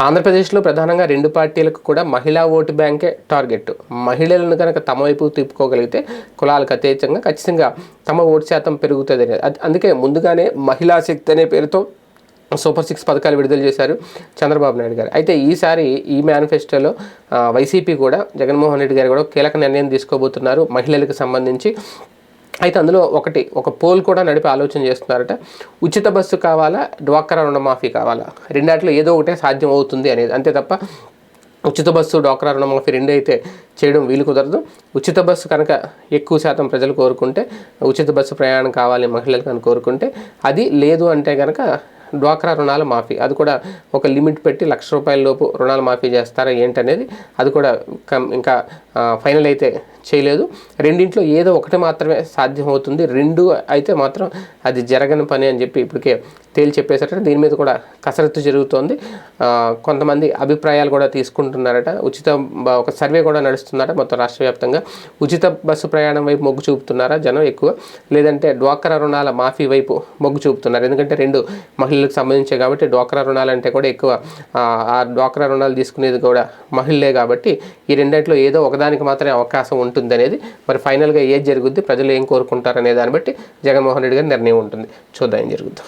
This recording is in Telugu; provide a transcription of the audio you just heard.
ఆంధ్రప్రదేశ్లో ప్రధానంగా 2 పార్టీలకు కూడా మహిళా ఓటు బ్యాంకే టార్గెట్. మహిళలను కనుక తమ వైపు తిప్పుకోగలిగితే కులాలకు అతీతంగా ఖచ్చితంగా తమ ఓటు శాతం పెరుగుతుంది. అందుకే ముందుగానే మహిళా శక్తి అనే పేరుతో సూపర్ 6 పథకాలు విడుదల చేశారు చంద్రబాబు నాయుడు గారు. అయితే ఈసారి ఈ మేనిఫెస్టోలో వైసీపీ కూడా జగన్మోహన్ రెడ్డి గారు కూడా కీలక నిర్ణయం తీసుకోబోతున్నారు మహిళలకు సంబంధించి. అయితే అందులో ఒక పోల్ కూడా నడిపే ఆలోచన చేస్తున్నారట. ఉచిత బస్సు కావాలా, డ్వాక్రా రుణమాఫీ కావాలా, రెండాట్లో ఏదో ఒకటే సాధ్యం అవుతుంది అనేది. అంతే తప్ప ఉచిత బస్సు, డ్వాక్రా రుణమాఫీ రెండు అయితే చేయడం వీలు కుదరదు. ఉచిత బస్సు కనుక ఎక్కువ శాతం ప్రజలు కోరుకుంటే, ఉచిత బస్సు ప్రయాణం కావాలి మహిళలు కనుక కోరుకుంటే అది, లేదు అంటే కనుక డ్వాక్రా రుణాల మాఫీ, అది కూడా ఒక లిమిట్ పెట్టి ₹1,00,000 లోపు రుణాలు మాఫీ చేస్తారా ఏంటనేది అది కూడా ఇంకా ఫైనల్ అయితే చేయలేదు. రెండింట్లో ఏదో ఒకటి మాత్రమే సాధ్యమవుతుంది, రెండు అయితే మాత్రం అది జరగని పని అని చెప్పి ఇప్పటికే తేల్చి చెప్పేసట. దీని మీద కూడా కసరత్తు జరుగుతోంది. కొంతమంది అభిప్రాయాలు కూడా తీసుకుంటున్నారట. ఒక సర్వే కూడా నడుస్తున్నారట మొత్తం రాష్ట్ర వ్యాప్తంగా. ఉచిత బస్సు ప్రయాణం వైపు మొగ్గు చూపుతున్నారా జనం ఎక్కువ, లేదంటే డ్వాక్రా రుణాల మాఫీ వైపు మొగ్గు చూపుతున్నారు? ఎందుకంటే రెండు మహిళలకు సంబంధించే కాబట్టి డ్వాక్రా రుణాలు అంటే కూడా ఎక్కువ, ఆ డ్వాక్రా రుణాలు తీసుకునేది కూడా మహిళలే కాబట్టి ఈ రెండిట్లో ఏదో ఒకదానికి మాత్రమే అవకాశం ఉంటుంది అనేది. మరి ఫైనల్గా ఏది జరుగుద్ది, ప్రజలు ఏం కోరుకుంటారు అనే దాన్ని బట్టి జగన్మోహన్ రెడ్డి గారి నిర్ణయం ఉంటుంది. చూద్దాం ఏం జరుగుద్ది.